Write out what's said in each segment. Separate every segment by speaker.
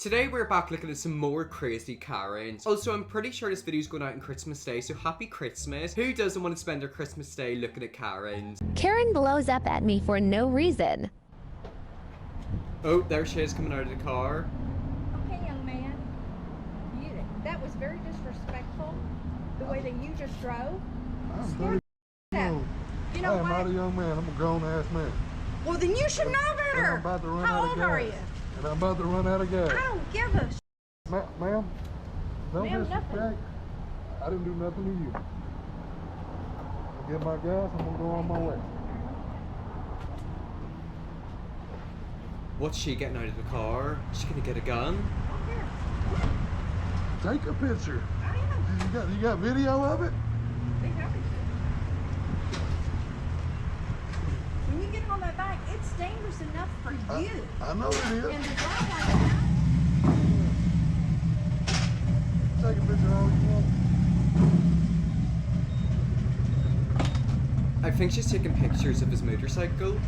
Speaker 1: Today we're back looking at some more crazy Karens. Also, I'm pretty sure this video's going out on Christmas Day, so happy Christmas. Who doesn't want to spend their Christmas Day looking at Karens?
Speaker 2: Karen blows up at me for no reason.
Speaker 1: Oh, there she is coming out of the car.
Speaker 3: Okay, young man. That was very disrespectful. The way that you just drove.
Speaker 4: I'm
Speaker 3: Scared
Speaker 4: pretty
Speaker 3: that.
Speaker 4: young.
Speaker 3: You know
Speaker 4: I am not a
Speaker 3: what?
Speaker 4: young man. I'm a grown ass man.
Speaker 3: Well, then you should know
Speaker 4: And
Speaker 3: better.
Speaker 4: I'm about to run
Speaker 3: How
Speaker 4: out of
Speaker 3: old
Speaker 4: gas.
Speaker 3: are you?
Speaker 4: And I'm about to run out of gas.
Speaker 3: I don't give a
Speaker 4: Ma'am, no
Speaker 3: Ma'am,
Speaker 4: disrespect.
Speaker 3: nothing.
Speaker 4: I didn't do nothing to you. I get my gas. I'm gonna go on my way.
Speaker 1: What's she getting out of the car? Is she gonna get a gun?
Speaker 4: Take a picture.
Speaker 3: I am.
Speaker 4: You got video of it?
Speaker 3: Big everything. When you get on that bike, it's dangerous enough for you.
Speaker 4: I know it is.
Speaker 3: And to drive like that.
Speaker 4: Take a picture all you want.
Speaker 1: I think she's taking pictures of his motorcycle.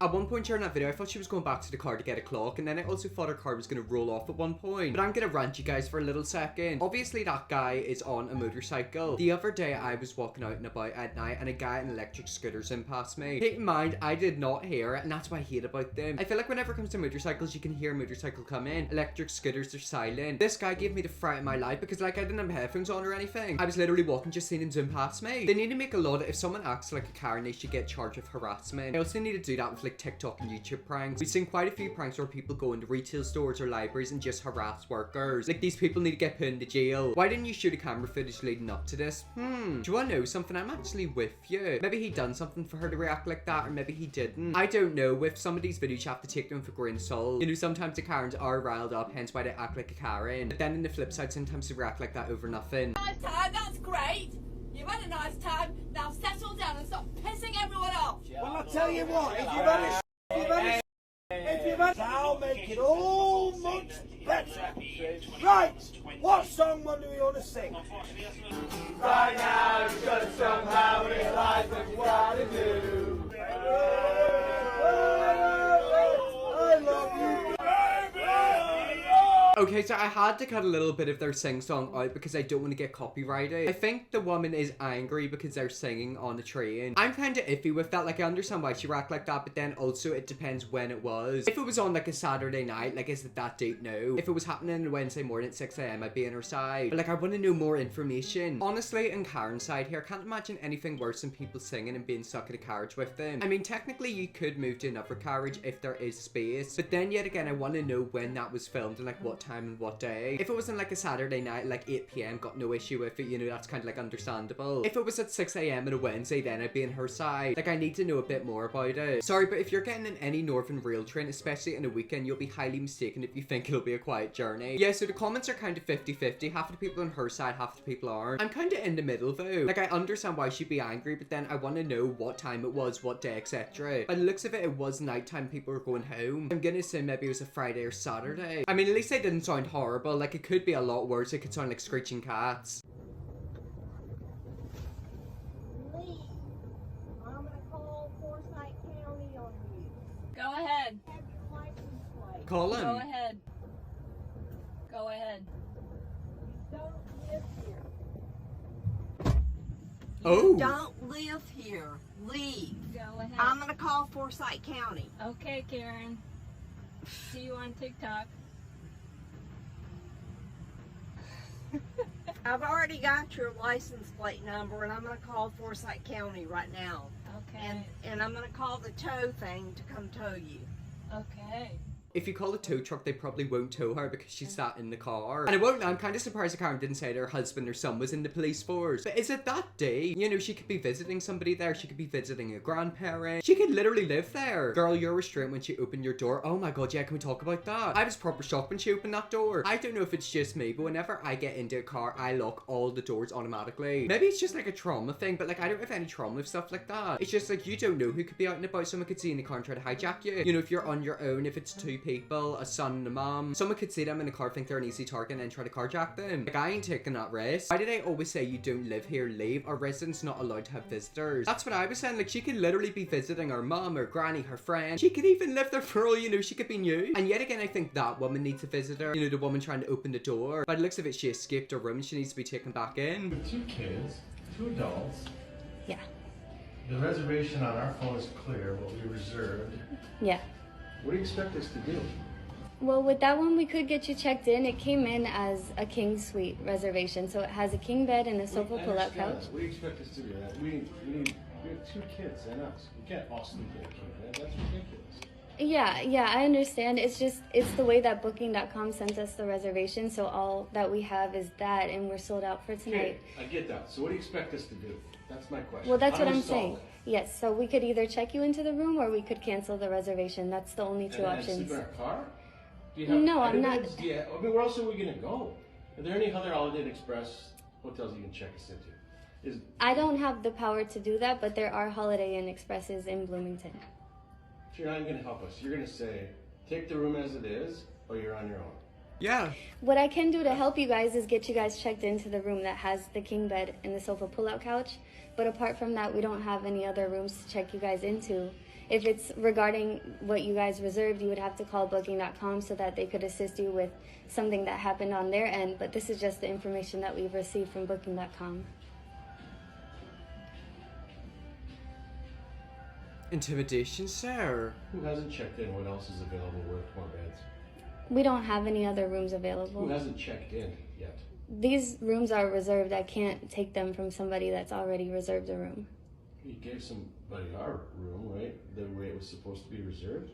Speaker 1: At one point during that video, I thought she was going back to the car to get a clock, and then I also thought her car was going to roll off at one point. But I'm going to rant you guys for a little second. Obviously, that guy is on a motorcycle. The other day, I was walking out and about at night, and a guy on an electric scooter zoomed past me. Keep in mind, I did not hear it, and that's what I hate about them. I feel like whenever it comes to motorcycles, you can hear a motorcycle come in. Electric scooters are silent. This guy gave me the fright of my life because, like, I didn't have headphones on or anything. I was literally walking, just seeing him zoom past me. They need to make a law that if someone acts like a Karen, they should get charged with harassment. They also need to do that with, like, TikTok and YouTube pranks. We've seen quite a few pranks where people go into retail stores or libraries and just harass workers. Like, these people need to get put into jail. Why didn't you shoot a camera footage leading up to this? Do you want to know something? I'm actually with you. Maybe he done something for her to react like that, or maybe he didn't. I don't know. With some of these videos, you have to take them for grain of salt. You know, sometimes the Karens are riled up, hence why they act like a Karen. But then in the flip side, sometimes they react like that over nothing.
Speaker 5: Nice time, that's great. You've had a nice time. Now settle down and stop pissing everyone off.
Speaker 6: Well, I'll tell you what, if you've had I'll make it all much better. Right, what song do we want to sing? Right now, you should somehow realize what you gotta do. I love you.
Speaker 1: Okay, so I had to cut a little bit of their sing-song out because I don't want to get copyrighted. I think the woman is angry because they're singing on the train. I'm kind of iffy with that. Like, I understand why she racked like that, but then also it depends when it was. If it was on, like, a Saturday night, like, is it that date? No. If it was happening on a Wednesday morning at 6 a.m, I'd be on her side. But, like, I want to know more information. Honestly, on Karen's side here, I can't imagine anything worse than people singing and being stuck in a carriage with them. I mean, technically, you could move to another carriage if there is space. But then, yet again, I want to know when that was filmed and, like, what time and what day. If it was on like a Saturday night, like 8 p.m, got no issue with it, you know, that's kind of like understandable. If it was at 6 a.m on a Wednesday, then I'd be on her side. Like, I need to know a bit more about it. Sorry, but if you're getting in any Northern Rail train, especially in a weekend, you'll be highly mistaken if you think it'll be a quiet journey. Yeah, so the comments are kind of 50-50. Half of the people on her side, half the people aren't. I'm kind of in the middle though. Like, I understand why she'd be angry, but then I want to know what time it was, what day, etc. By the looks of it, it was nighttime, people were going home. I'm gonna say maybe it was a Friday or Saturday. I mean, at least they didn't sound horrible. Like, it could be a lot worse. It could sound like screeching cats.
Speaker 3: Lee, I'm gonna call Forsyth County on you.
Speaker 5: Go ahead.
Speaker 3: Have your license plate.
Speaker 1: Call him.
Speaker 5: Go ahead. Go ahead.
Speaker 3: You don't live here.
Speaker 1: Oh.
Speaker 7: Don't live here. Leave.
Speaker 5: Go ahead.
Speaker 7: I'm gonna call Forsyth County.
Speaker 5: Okay, Karen. See you on TikTok.
Speaker 7: I've already got your license plate number, and I'm gonna call Forsyth County right now.
Speaker 5: Okay.
Speaker 7: And I'm gonna call the tow thing to come tow you.
Speaker 5: Okay.
Speaker 1: If you call a tow truck, they probably won't tow her because she sat in the car. And I won't lie, I'm kind of surprised the Karen didn't say that her husband or son was in the police force. But is it that day? You know, she could be visiting somebody there. She could be visiting a grandparent. She could literally live there. Girl, your restraint when she opened your door. Oh my god, yeah, can we talk about that? I was proper shocked when she opened that door. I don't know if it's just me, but whenever I get into a car, I lock all the doors automatically. Maybe it's just like a trauma thing, but like, I don't have any trauma with stuff like that. It's just like, you don't know who could be out and about. Someone could see in the car and try to hijack you. You know, if you're on your own, if it's two people, a son and a mom. Someone could see them in a car, think they're an easy target, and then try to carjack them. Like, I ain't taking that risk. Why did I always say you don't live here, leave? Our residents not allowed to have visitors. That's what I was saying. Like, she could literally be visiting her mom, her granny, her friend. She could even live there for all you know. She could be new. And yet again, I think that woman needs a visitor. You know, the woman trying to open the door. By the looks of it, she escaped her room. She needs to be taken back in.
Speaker 8: With 2 kids, 2 adults.
Speaker 9: Yeah.
Speaker 8: The reservation on our phone is clear, what we reserved.
Speaker 9: Yeah.
Speaker 8: What do you expect us to do?
Speaker 9: Well, with that one, we could get you checked in. It came in as a king suite reservation, so it has a king bed and a sofa pull-out couch.
Speaker 8: What do you expect us to do? We have 2 kids and us. We can't all sleep in a king bed. That's ridiculous.
Speaker 9: Yeah, I understand. It's the way that Booking.com sends us the reservation, so all that we have is that, and we're sold out for tonight.
Speaker 8: Okay, I get that. So what do you expect us to do? That's my question.
Speaker 9: Well, that's what I'm
Speaker 8: install
Speaker 9: saying.
Speaker 8: it?
Speaker 9: Yes, so we could either check you into the room or we could cancel the reservation. That's the only 2
Speaker 8: And
Speaker 9: options.
Speaker 8: sleep in our car? Do you
Speaker 9: No, I'm not-
Speaker 8: Yeah, I mean, where else are we going to go? Are there any other Holiday Inn Express hotels you can check us into?
Speaker 9: I don't have the power to do that, but there are Holiday Inn Expresses in Bloomington.
Speaker 8: So you're not even going to help us. You're going to say, take the room as it is, or you're on your own.
Speaker 1: Yeah.
Speaker 9: What I can do to help you guys is get you guys checked into the room that has the king bed and the sofa pull-out couch. But apart from that, we don't have any other rooms to check you guys into. If it's regarding what you guys reserved, you would have to call Booking.com so that they could assist you with something that happened on their end. But this is just the information that we've received from Booking.com.
Speaker 1: Intimidation, sir.
Speaker 8: Who hasn't checked in? What else is available with more beds?
Speaker 9: We don't have any other rooms available.
Speaker 8: Who hasn't checked in yet?
Speaker 9: These rooms are reserved. I can't take them from somebody that's already reserved a room.
Speaker 8: You gave somebody our room, right? The way it was supposed to be reserved?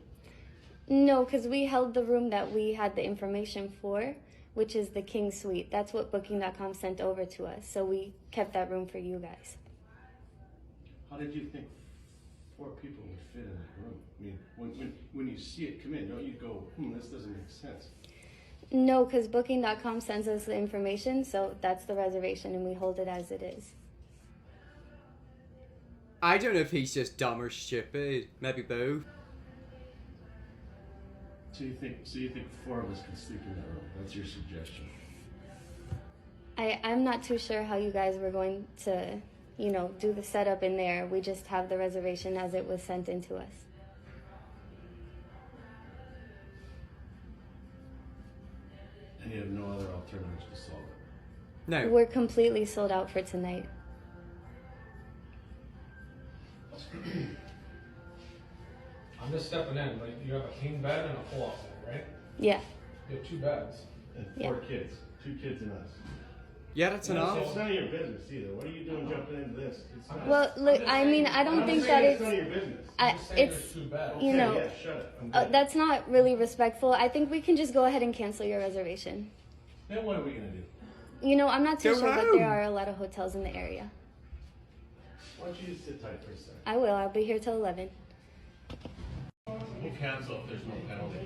Speaker 9: No, because we held the room that we had the information for, which is the king suite. That's what Booking.com sent over to us. So we kept that room for you guys.
Speaker 8: How did you think 4 people would fit in that room? I mean, when you see it come in, don't you go, this doesn't make sense?
Speaker 9: No, because Booking.com sends us the information, so that's the reservation, and we hold it as it is.
Speaker 1: I don't know if he's just dumb or stupid. Maybe both.
Speaker 8: So you think 4 of us can sleep in that room? That's your suggestion?
Speaker 9: I'm not too sure how you guys were going to, do the setup in there. We just have the reservation as it was sent in to us.
Speaker 8: And you have no other alternatives to solve it?
Speaker 1: No.
Speaker 9: We're completely sold out for tonight.
Speaker 10: I'm just stepping in, but you have a king bed and a pull-out bed, right?
Speaker 9: Yeah.
Speaker 10: You have 2 beds.
Speaker 8: And 4 kids. 2 kids and us.
Speaker 1: Yeah, that's enough.
Speaker 8: It's none of your business either. What are you doing jumping into this?
Speaker 9: Well, look, I mean, I don't think that
Speaker 8: it's none of your business.
Speaker 9: it's,
Speaker 8: Yeah, shut it. I'm good.
Speaker 9: that's not really respectful. I think we can just go ahead and cancel your reservation.
Speaker 8: Then what are we going to do?
Speaker 9: I'm not too
Speaker 1: Go
Speaker 9: sure, but
Speaker 1: home.
Speaker 9: there are a lot of hotels in the area.
Speaker 8: Why don't you just sit tight for a second?
Speaker 9: I will. I'll be here till 11.
Speaker 8: We'll cancel if there's no penalty.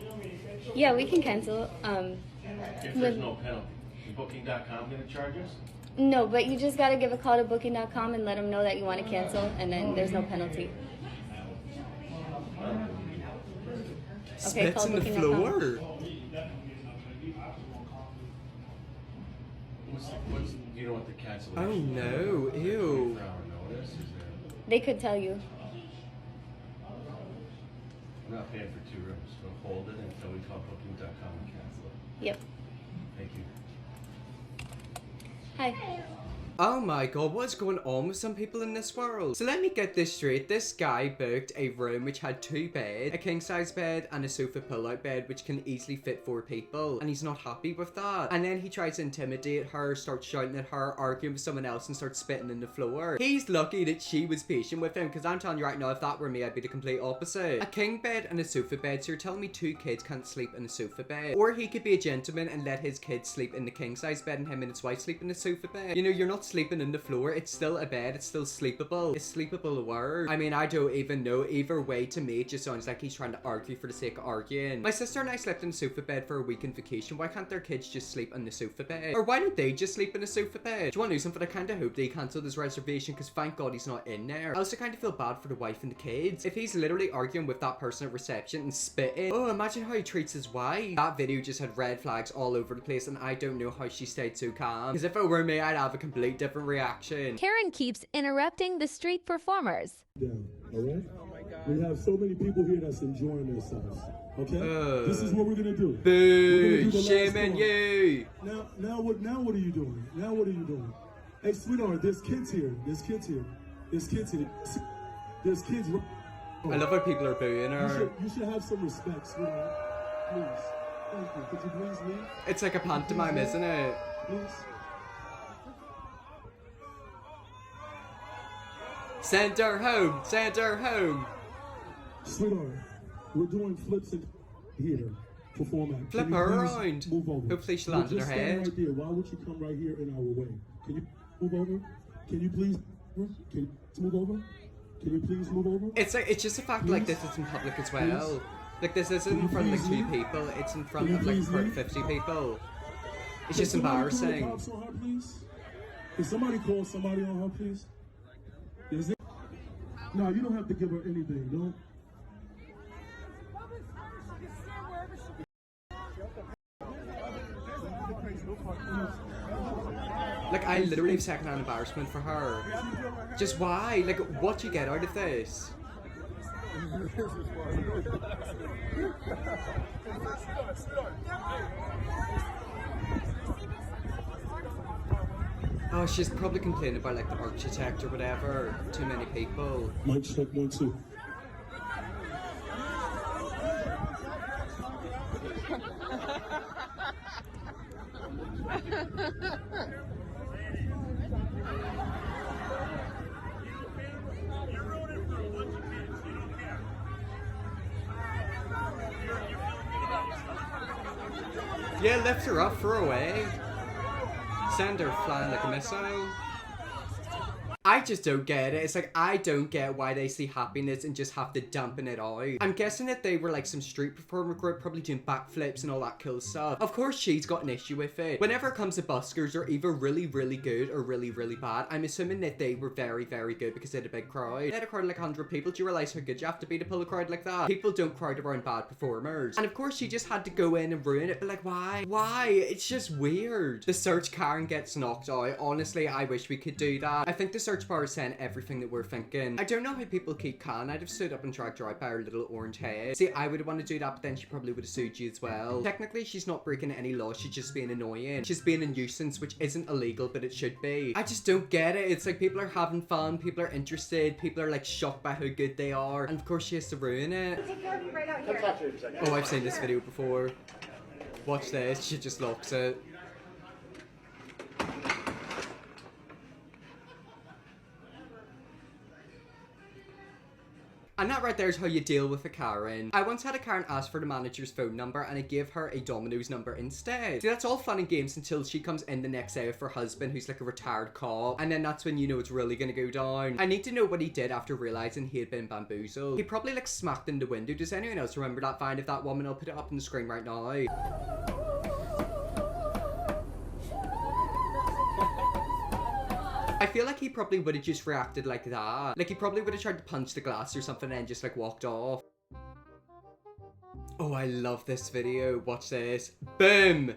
Speaker 9: Yeah, we can cancel.
Speaker 8: If there's no penalty. Is Booking.com going to charge us?
Speaker 9: No, but you just got to give a call to Booking.com and let them know that you want to cancel, and then there's no penalty. Okay,
Speaker 1: Spits
Speaker 9: call
Speaker 1: in the
Speaker 9: Booking.com.
Speaker 1: floor.
Speaker 8: Do you know what the cancellation?
Speaker 1: Oh no, ew.
Speaker 8: 24-hour notice? Is there?
Speaker 9: They could tell you.
Speaker 8: I'm not paying for 2 rooms. We'll hold it until we call Booking.com and cancel it.
Speaker 9: Yep.
Speaker 8: Thank you.
Speaker 9: Hi.
Speaker 1: Oh my god, what's going on with some people in this world? So let me get this straight. This guy booked a room which had 2 beds, a king size bed and a sofa pull-out bed which can easily fit 4 people, and he's not happy with that. And then he tries to intimidate her, starts shouting at her, arguing with someone else, and starts spitting in the floor. He's lucky that she was patient with him, because I'm telling you right now, if that were me, I'd be the complete opposite. A king bed and a sofa bed, so you're telling me 2 kids can't sleep in a sofa bed? Or he could be a gentleman and let his kids sleep in the king size bed and him and his wife sleep in the sofa bed. You're not sleeping in the floor. It's still a bed. It's still sleepable. Is sleepable a word? I mean, I don't even know. Either way, to me, it just sounds like he's trying to argue for the sake of arguing. My sister and I slept in a sofa bed for a week in vacation. Why can't their kids just sleep on the sofa bed? Or why don't they just sleep in a sofa bed? Do you want to know something? I kind of hope they cancelled his reservation because thank God he's not in there. I also kind of feel bad for the wife and the kids. If he's literally arguing with that person at reception and spitting. Oh, imagine how he treats his wife. That video just had red flags all over the place and I don't know how she stayed so calm. Because if it were me, I'd have a complete different reaction.
Speaker 2: Karen keeps interrupting the street performers.
Speaker 11: Down, all right? We have so many people here that's enjoying themselves. Okay? This is what we're gonna do.
Speaker 1: Boo! Shaming you!
Speaker 11: Now what are you doing? Now what are you doing? Hey, sweetheart, there's kids here. There's kids here. There's kids here. There's kids.
Speaker 1: I love how people are booing her.
Speaker 11: You should have some respect, sweetheart. Please. Thank you. Could you please leave?
Speaker 1: It's like a pantomime, isn't it?
Speaker 11: Please.
Speaker 1: Send her home! Send her home!
Speaker 11: Sweetheart, we're doing flips in here for format.
Speaker 1: Flip her around.
Speaker 11: Move over.
Speaker 1: Hopefully she lands in her head.
Speaker 11: Right there. Why would you come right here in our way? Can you move over? Can you please? Can you move over? Can you please move over?
Speaker 1: It's like, it's just a fact like this is in public as well. Like this isn't in front of like 2 people, it's in front of like 50 people. It's just embarrassing.
Speaker 11: Can somebody call somebody on her, please? Is it? No, you don't have to give her anything, don't.
Speaker 1: Like, I literally have second-hand embarrassment for her. Just why? Like, what do you get out of this? Oh, she's probably complaining about like the architect or whatever. Too many people.
Speaker 11: Mic check 1 2.
Speaker 1: Yeah, lift her up, throw her away. Send her flying like a missile. I just don't get it. It's like, I don't get why they see happiness and just have to dampen it out. I'm guessing that they were like some street performer group, probably doing backflips and all that cool stuff. Of course she's got an issue with it. Whenever it comes to buskers, are either really, really good or really, really bad. I'm assuming that they were very, very good because they had a big crowd. They had a crowd of like 100 people. Do you realize how good you have to be to pull a crowd like that? People don't crowd around bad performers. And of course she just had to go in and ruin it, but like, why? Why? It's just weird. The search Karen gets knocked out. Honestly, I wish we could do that. I think the search bar is saying everything that we're thinking. I don't know how people keep calm. I'd have stood up and dragged her out by her little orange head. See, I would want to do that, but then she probably would have sued you as well. Technically, she's not breaking any law. She's just being annoying. She's being a nuisance, which isn't illegal, but it should be. I just don't get it. It's like people are having fun. People are interested. People are like shocked by how good they are. And of course, she has to ruin it.
Speaker 3: Take care of you right out here.
Speaker 1: Oh, I've seen this video before. Watch this. She just locks it. And that right there is how you deal with a Karen. I once had a Karen ask for the manager's phone number and I gave her a Domino's number instead. See, that's all fun and games until she comes in the next day with her husband who's like a retired cop. And then that's when you know it's really gonna go down. I need to know what he did after realizing he had been bamboozled. He probably like smacked in the window. Does anyone else remember that vine of that woman? I'll put it up on the screen right now. I feel like he probably would have just reacted like that. Like he probably would have tried to punch the glass or something and just like walked off. Oh, I love this video. Watch this. Boom!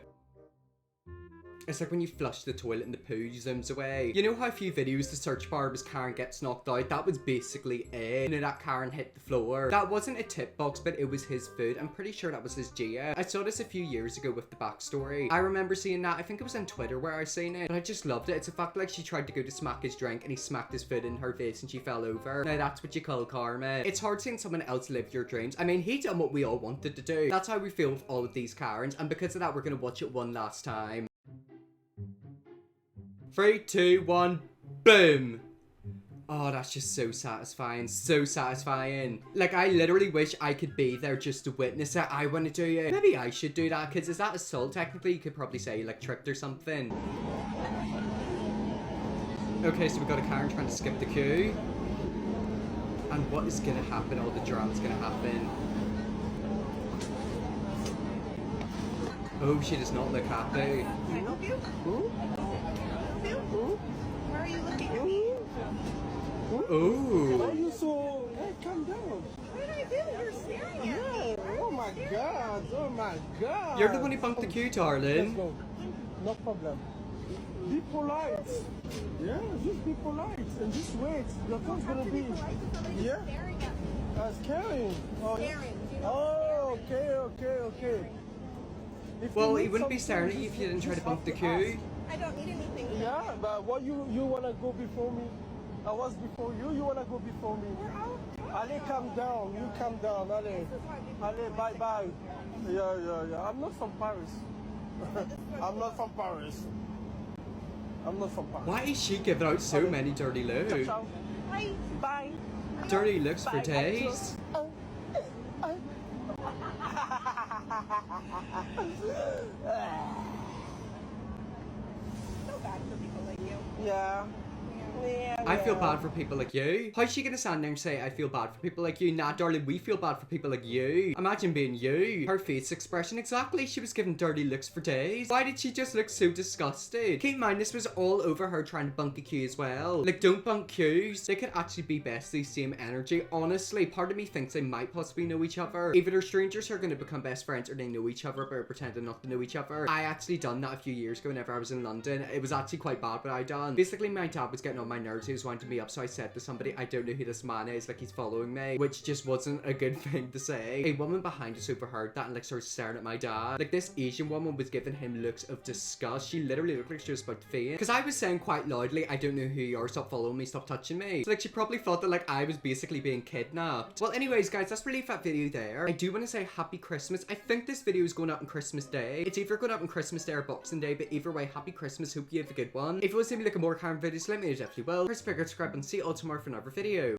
Speaker 1: It's like when you flush the toilet and the poo zooms away. You know how a few videos the search bar was Karen gets knocked out? That was basically it. You know that Karen hit the floor. That wasn't a tip box, but it was his food. I'm pretty sure that was his Gia. I saw this a few years ago with the backstory. I remember seeing that. I think it was on Twitter where I seen it. But I just loved it. It's a fact like she tried to go to smack his drink and he smacked his foot in her face and she fell over. Now that's what you call karma. It's hard seeing someone else live your dreams. I mean, he done what we all wanted to do. That's how we feel with all of these Karens. And because of that, we're gonna watch it one last time. 3, 2, 1, boom! Oh, that's just so satisfying. So satisfying. Like, I literally wish I could be there just to witness it. I want to do it. Maybe I should do that, because is that assault? Technically, you could probably say, like, tricked or something. Okay, so we got a Karen trying to skip the queue. And what is gonna happen? All the drama's gonna happen. Oh, she does not look happy.
Speaker 7: Can I help you? Where are you looking at me?
Speaker 4: Why
Speaker 1: Ooh.
Speaker 4: are you so... Hey, calm down.
Speaker 7: What did I do? You're staring at me.
Speaker 4: Yeah, oh my god, oh my god.
Speaker 1: You're the one who bumped the queue,
Speaker 4: Let's
Speaker 1: darling.
Speaker 4: go. No problem. Be polite. Yeah, just be polite and just wait. Your car's gonna be... Yeah? Scaring. Oh, oh, okay. If
Speaker 1: Well,
Speaker 4: you
Speaker 1: he
Speaker 4: need
Speaker 1: wouldn't be
Speaker 4: something,
Speaker 1: staring at you
Speaker 4: just-
Speaker 1: if you didn't try to
Speaker 4: just
Speaker 1: bump the
Speaker 4: have to ask.
Speaker 1: queue.
Speaker 7: I don't need anything.
Speaker 4: Yeah, but what you wanna go before me? I was before you. You wanna go before me? Ale, calm down. You calm down. Ale, bye. Yeah. I'm not from Paris. I'm not from Paris.
Speaker 1: Why is she giving out so many dirty looks?
Speaker 4: Ciao. Bye.
Speaker 1: Dirty looks for days.
Speaker 4: Yeah.
Speaker 1: I feel bad for people like you. How's she gonna stand there and say I feel bad for people like you? Nah, darling, we feel bad for people like you. Imagine being you. Her face expression, exactly. She was giving dirty looks for days. Why did she just look so disgusted? Keep in mind, this was all over her trying to bunk a queue as well. Like, don't bunk queues. They could actually be besties, same energy. Honestly, part of me thinks they might possibly know each other. Either they're strangers who are gonna become best friends, or they know each other but are pretending not to know each other. I actually done that a few years ago whenever I was in London. It was actually quite bad what I done. Basically, my dad was getting on my nerves. He was winding me up, so I said to somebody, I don't know who this man is, like he's following me, which just wasn't a good thing to say. A woman behind us overheard that and like started staring at my dad. Like, this Asian woman was giving him looks of disgust. She literally looked like she was about to faint. Because I was saying quite loudly, I don't know who you are, stop following me, stop touching me. So like, she probably thought that like I was basically being kidnapped. Well, anyways guys, that's really that video there. I do want to say happy Christmas. I think this video is going up on Christmas Day. It's either going up on Christmas Day or Boxing Day, but either way, happy Christmas. Hope you have a good one. If you want to see me like a more Karen videos, let me know, definitely will. Press the subscribe and see you all tomorrow for another video.